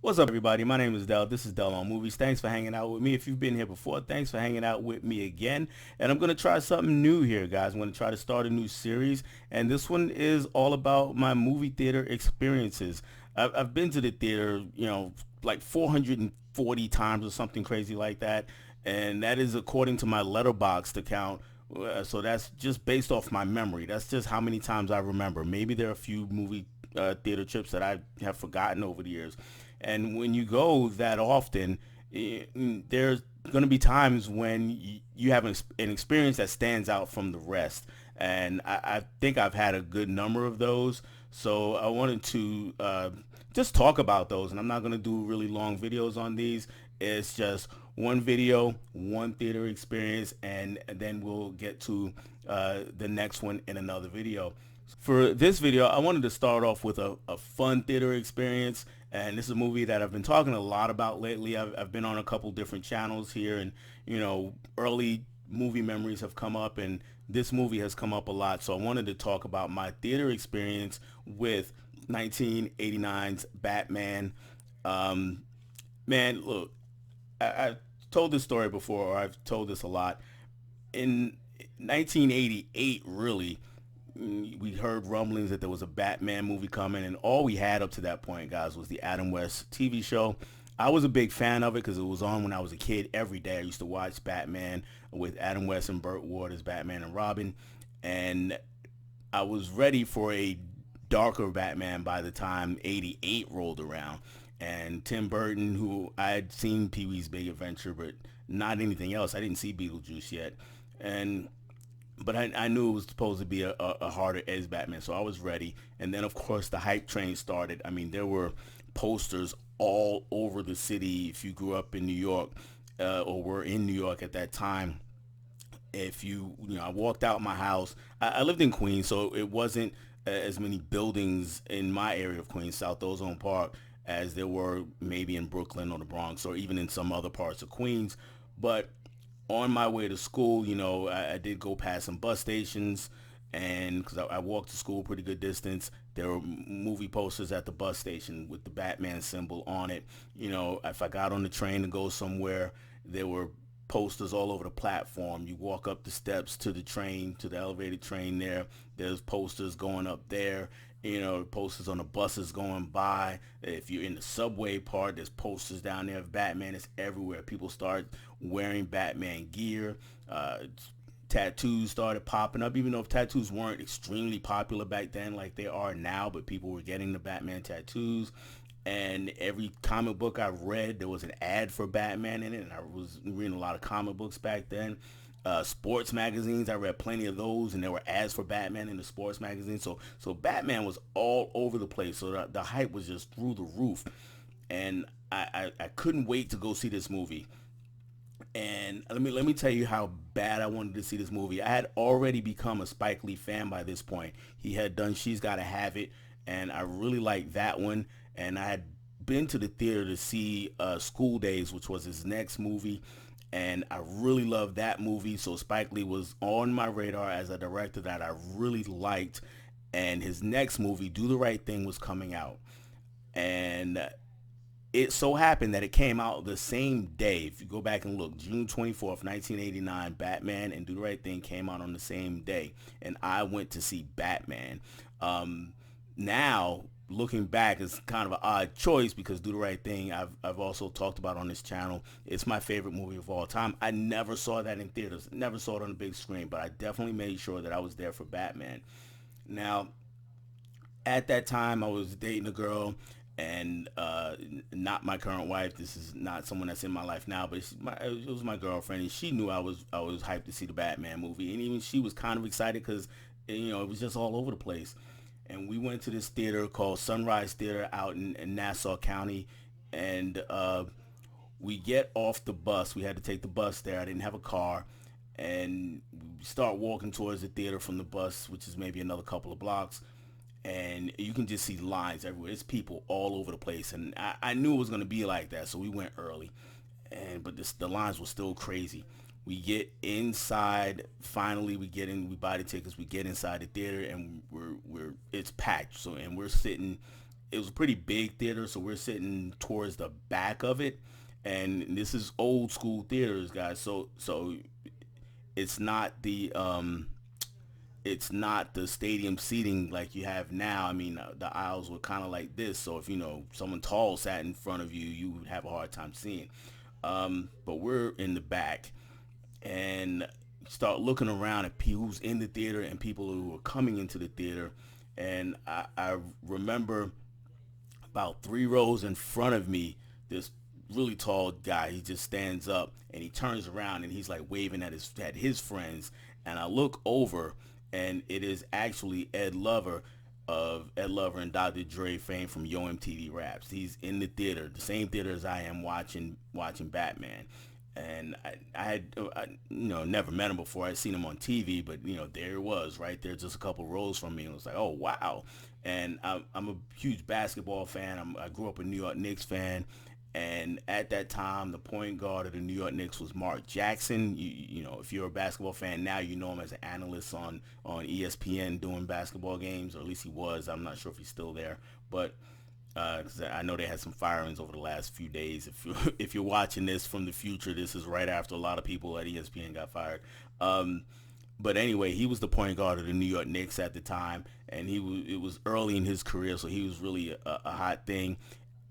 What's up, everybody? My name is Dell. This is Dell on Movies. Thanks for hanging out with me. If you've been here before, thanks for hanging out with me again. And I'm going to try something new here, guys. I'm going to try to start a new series. And this one is all about my movie theater experiences. I've been to the theater, like 440 times or something crazy like that. And that is according to my Letterboxd account. So that's just based off my memory. That's just how many times I remember. Maybe there are a few movie theater trips that I have forgotten over the years. And when you go that often, there's going to be times when you have an experience that stands out from the rest. And I think I've had a good number of those. So I wanted to just talk about those. And I'm not going to do really long videos on these. It's just one video, one theater experience, and then we'll get to the next one in another video. For this video, I wanted to start off with a fun theater experience, and this is a movie that I've been talking a lot about lately. I've been on a couple different channels here, and early movie memories have come up, and this movie has come up a lot. So I wanted to talk about my theater experience with 1989's Batman. Man, look, I've told this story before, or I've told this a lot. In 1988, really, we heard rumblings that there was a Batman movie coming, and all we had up to that point, guys, was the Adam West TV show. I was a big fan of it because it was on when I was a kid every day. I used to watch Batman with Adam West and Burt Ward as Batman and Robin, and I was ready for a darker Batman by the time 88 rolled around. And Tim Burton, who I had seen Pee-wee's Big Adventure, but not anything else. I didn't see Beetlejuice yet. But I knew it was supposed to be a harder edge Batman, so I was ready. And then, of course, the hype train started. I mean, there were posters all over the city. If you grew up in New York or were in New York at that time, I walked out my house. I lived in Queens, so it wasn't as many buildings in my area of Queens, South Ozone Park, as there were maybe in Brooklyn or the Bronx or even in some other parts of Queens. But on my way to school, I did go past some bus stations, and because I walked to school a pretty good distance, there were movie posters at the bus station with the Batman symbol on it. If I got on the train to go somewhere, there were posters all over the platform. You walk up the steps to the train, to the elevated train there's posters going up there. Posters on the buses going by. If you're in the subway part, there's posters down there of Batman. It's everywhere. People start wearing Batman gear. Tattoos started popping up, even though tattoos weren't extremely popular back then like they are now, but people were getting the Batman tattoos. And every comic book I read, there was an ad for Batman in it, and I was reading a lot of comic books back then. Sports magazines, I read plenty of those, and there were ads for Batman in the sports magazine. So Batman was all over the place. So the hype was just through the roof, and I couldn't wait to go see this movie. And let me tell you how bad I wanted to see this movie. I had already become a Spike Lee fan by this point. He had done She's Gotta Have It, and I really liked that one. And I had been to the theater to see School Days, which was his next movie, and I really loved that movie. So Spike Lee was on my radar as a director that I really liked, and his next movie, Do the Right Thing, was coming out. And it so happened that it came out the same day. If you go back and look, June 24th, 1989, Batman and Do the Right Thing came out on the same day, and I went to see Batman. Now, looking back, it's kind of an odd choice because Do the Right Thing, I've also talked about on this channel. It's my favorite movie of all time. I never saw that in theaters, never saw it on the big screen, but I definitely made sure that I was there for Batman. Now, at that time, I was dating a girl, and not my current wife. This is not someone that's in my life now, but it was my girlfriend, and she knew I was hyped to see the Batman movie, and even she was kind of excited because it was just all over the place. And we went to this theater called Sunrise Theater out in Nassau County, and we get off the bus. We had to take the bus there. I didn't have a car, and we start walking towards the theater from the bus, which is maybe another couple of blocks, and you can just see lines everywhere. It's people all over the place, and I knew it was going to be like that, so we went early. But the lines were still crazy. We get inside. Finally, we get in. We buy the tickets. We get inside the theater, and it's packed. And we're sitting it was a pretty big theater, so we're sitting towards the back of it, and this is old school theaters, guys. So it's not the it's not the stadium seating like you have now. I mean, the aisles were kind of like this, so if someone tall sat in front of you, you would have a hard time seeing. But we're in the back, and start looking around at who's in the theater and people who are coming into the theater. And I remember about 3 rows in front of me, this really tall guy, he just stands up and he turns around and he's like waving at his friends. And I look over, and it is actually Ed Lover of Ed Lover and Dr. Dre fame from Yo MTV Raps. He's in the theater, the same theater as I am watching Batman. And I had never met him before. I'd seen him on TV, but there it was right there, just a couple rows from me, and it was like, oh wow. And I'm a huge basketball fan. I grew up a New York Knicks fan, and at that time, the point guard of the New York Knicks was Mark Jackson. If you're a basketball fan now, you know him as an analyst on ESPN doing basketball games, or at least he was. I'm not sure if he's still there, but 'cause I know they had some firings over the last few days. If if you're watching this from the future, this is right after a lot of people at ESPN got fired. Um, but anyway, he was the point guard of the New York Knicks at the time, and it was early in his career, so he was really a hot thing.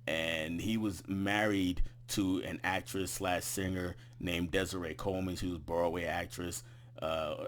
And he was married to an actress slash singer named Desiree Coleman. She was a Broadway actress. Uh,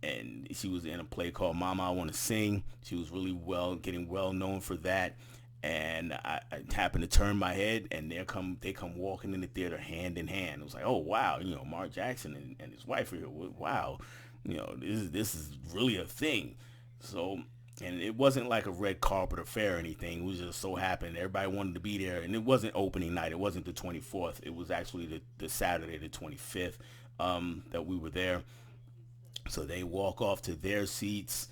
and she was in a play called Mama I Want to Sing. She was really getting well known for that. And I happened to turn my head, and they come walking in the theater hand in hand. It was like, oh wow, Mark Jackson and his wife are here. Wow, this is really a thing. So, and it wasn't like a red carpet affair or anything. It was just so happened everybody wanted to be there, and it wasn't opening night. It wasn't the 24th. It was actually the Saturday, the 25th, that we were there. So they walk off to their seats,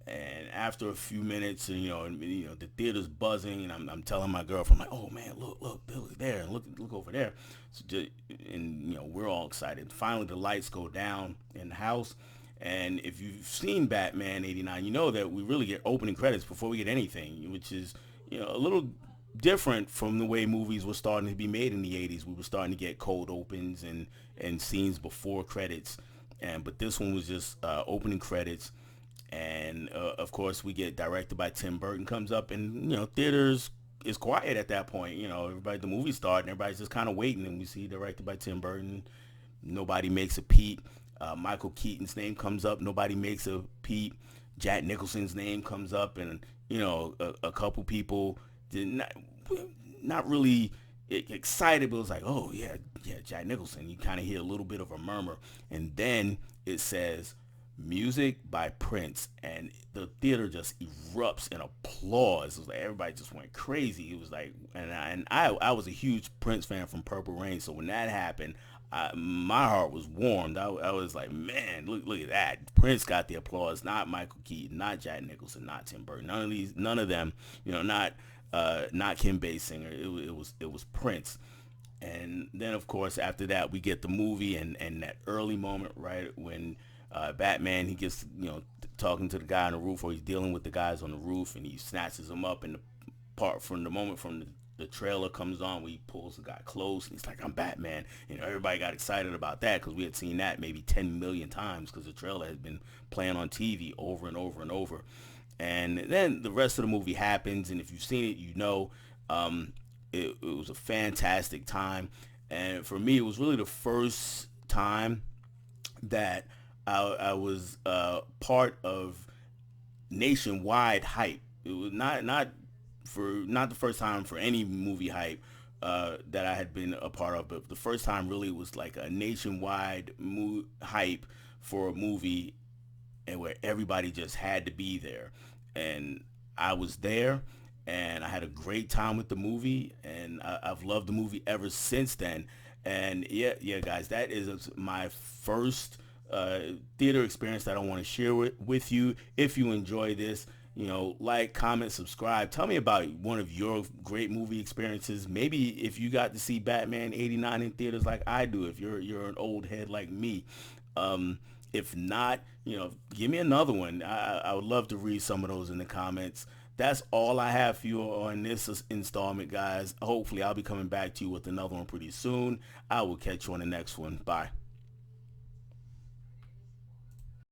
and after a few minutes, the theater's buzzing, and I'm telling my girlfriend, I'm like, oh man, look there, and look over there. So and we're all excited. Finally, the lights go down in the house, and if you've seen Batman '89, you know that we really get opening credits before we get anything, which is a little different from the way movies were starting to be made in the '80s. We were starting to get cold opens and scenes before credits, but this one was just opening credits. And of course, we get directed by Tim Burton comes up, and theaters is quiet at that point. Everybody, the movie started, and everybody's just kind of waiting, and we see directed by Tim Burton. Nobody makes a peep. Michael Keaton's name comes up. Nobody makes a peep. Jack Nicholson's name comes up, and a couple people did not really excited, but it was like, oh yeah, Jack Nicholson. You kind of hear a little bit of a murmur, and then it says music by Prince, and the theater just erupts in applause. It was like everybody just went crazy. It was like, and I was a huge Prince fan from Purple Rain, so when that happened, my heart was warmed. I was like, man, look at that. Prince got the applause, not Michael Keaton, not Jack Nicholson, not Tim Burton. None of them. Not Kim Basinger. It was Prince. And then of course after that we get the movie, and that early moment right when Batman, he gets talking to the guy on the roof, or he's dealing with the guys on the roof, and he snatches them up, and the part from the moment from the trailer comes on where he pulls the guy close and he's like, I'm Batman. Everybody got excited about that because we had seen that maybe 10 million times because the trailer had been playing on TV over and over and over. And then the rest of the movie happens, and if you've seen it, it was a fantastic time. And for me, it was really the first time that I was part of nationwide hype. It was not the first time for any movie hype that I had been a part of, but the first time really was like a nationwide hype for a movie, and where everybody just had to be there. And I was there, and I had a great time with the movie, and I've loved the movie ever since then. And yeah, guys, that is my first theater experience that I want to share with you. If you enjoy this, like, comment, subscribe. Tell me about one of your great movie experiences. Maybe if you got to see Batman '89 in theaters like I do, if you're an old head like me. If not, give me another one. I would love to read some of those in the comments. That's all I have for you on this installment, guys. Hopefully, I'll be coming back to you with another one pretty soon. I will catch you on the next one. Bye.